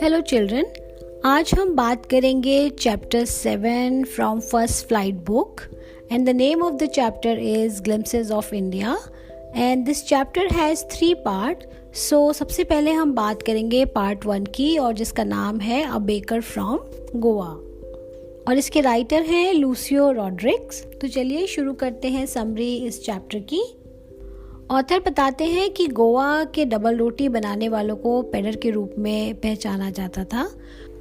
Hello children, आज हम बात करेंगे chapter 7 from first flight book and the name of the chapter is glimpses of India and this chapter has 3 part. So सबसे पहले हम बात करेंगे पार्ट 1 की और जिसका नाम है अ बेकर फ्रॉम गोवा और इसके राइटर हैं लूसियो रॉड्रिग्स। तो चलिए शुरू करते हैं समरी इस चैप्टर की। ऑथर बताते हैं कि गोवा के डबल रोटी बनाने वालों को पेडर के रूप में पहचाना जाता था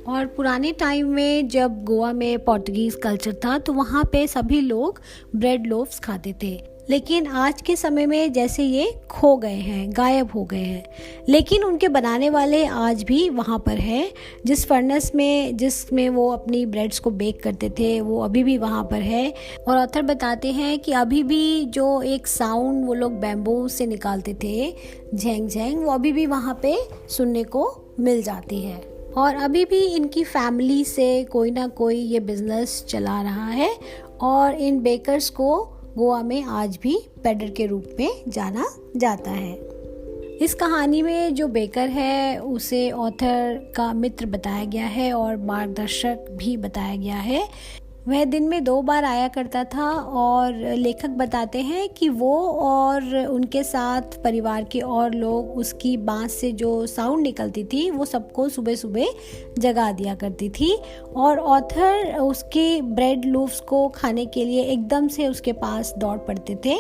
और पुराने टाइम में जब गोवा में पोर्तुगीज़ कल्चर था तो वहाँ पे सभी लोग ब्रेड लोफ्स खाते थे, लेकिन आज के समय में जैसे ये खो गए हैं, गायब हो गए हैं। लेकिन उनके बनाने वाले आज भी वहाँ पर हैं। जिस फर्नेस में जिसमें वो अपनी ब्रेड्स को बेक करते थे वो अभी भी वहाँ पर है। और ऑथर बताते हैं कि अभी भी जो एक साउंड वो लोग बैम्बू से निकालते थे, झैंग झैंग, वो अभी भी वहाँ पे सुनने को मिल जाती है। और अभी भी इनकी फैमिली से कोई ना कोई ये बिजनेस चला रहा है और इन बेकर्स को गोवा में आज भी पेडर के रूप में जाना जाता है। इस कहानी में जो बेकर है उसे ऑथर का मित्र बताया गया है और मार्गदर्शक भी बताया गया है। वह दिन में 2 बार आया करता था और लेखक बताते हैं कि वो और उनके साथ परिवार के और लोग उसकी बांस से जो साउंड निकलती थी वो सबको सुबह सुबह जगा दिया करती थी। और ऑथर उसकी ब्रेड लूफ्स को खाने के लिए एकदम से उसके पास दौड़ पड़ते थे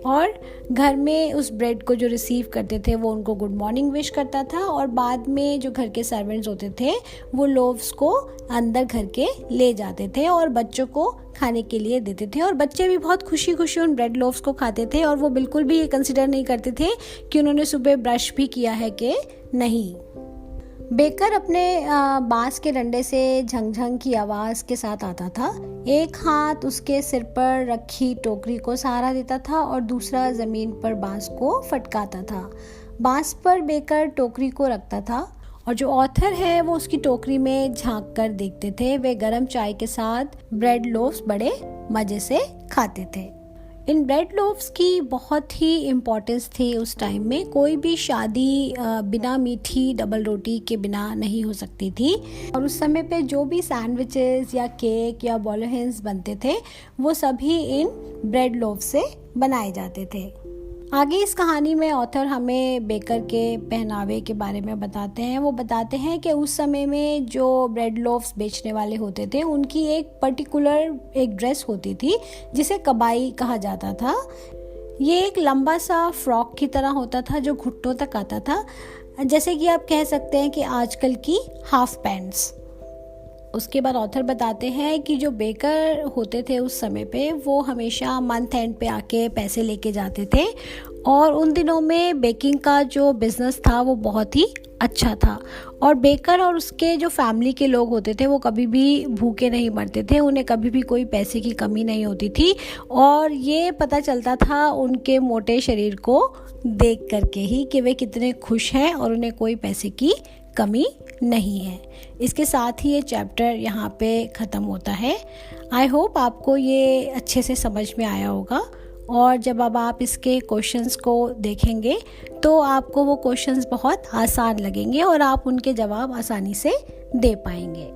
और घर में उस ब्रेड को जो रिसीव करते थे वो उनको गुड मॉर्निंग विश करता था और बाद में जो घर के सर्वेंट्स होते थे वो लोव्स को अंदर घर के ले जाते थे और बच्चों को खाने के लिए देते थे। और बच्चे भी बहुत खुशी खुशी उन ब्रेड लोव्स को खाते थे और वो बिल्कुल भी ये कंसिडर नहीं करते थे कि उन्होंने सुबह ब्रश भी किया है कि नहीं। बेकर अपने बांस के डंडे से झंझंग की आवाज़ के साथ आता था। एक हाथ उसके सिर पर रखी टोकरी को सहारा देता था और दूसरा ज़मीन पर बांस को फटकाता था। बांस पर बेकर टोकरी को रखता था और जो ऑथर है वो उसकी टोकरी में झांक कर देखते थे। वे गरम चाय के साथ ब्रेड लोफ्स बड़े मज़े से खाते थे। इन ब्रेड लोफ्स की बहुत ही इम्पोर्टेंस थी उस टाइम में। कोई भी शादी बिना मीठी डबल रोटी के बिना नहीं हो सकती थी और उस समय पे जो भी सैंडविचेस या केक या बोलोहेंस बनते थे वो सभी इन ब्रेड लोफ से बनाए जाते थे। आगे इस कहानी में ऑथर हमें बेकर के पहनावे के बारे में बताते हैं। वो बताते हैं कि उस समय में जो ब्रेड लोफ्स बेचने वाले होते थे उनकी एक पर्टिकुलर एक ड्रेस होती थी जिसे कबाई कहा जाता था। ये एक लंबा सा फ्रॉक की तरह होता था जो घुटनों तक आता था, जैसे कि आप कह सकते हैं कि आजकल की हाफ पैंट्स। उसके बाद ऑथर बताते हैं कि जो बेकर होते थे उस समय पे वो हमेशा मंथ एंड पे आके पैसे लेके जाते थे और उन दिनों में बेकिंग का जो बिज़नेस था वो बहुत ही अच्छा था। और बेकर और उसके जो फैमिली के लोग होते थे वो कभी भी भूखे नहीं मरते थे, उन्हें कभी भी कोई पैसे की कमी नहीं होती थी और ये पता चलता था उनके मोटे शरीर को देख करके ही कि वे कितने खुश हैं और उन्हें कोई पैसे की कमी नहीं है। इसके साथ ही ये चैप्टर यहाँ पे ख़त्म होता है। आई होप आपको ये अच्छे से समझ में आया होगा और जब अब आप इसके क्वेश्चंस को देखेंगे तो आपको वो क्वेश्चंस बहुत आसान लगेंगे और आप उनके जवाब आसानी से दे पाएंगे।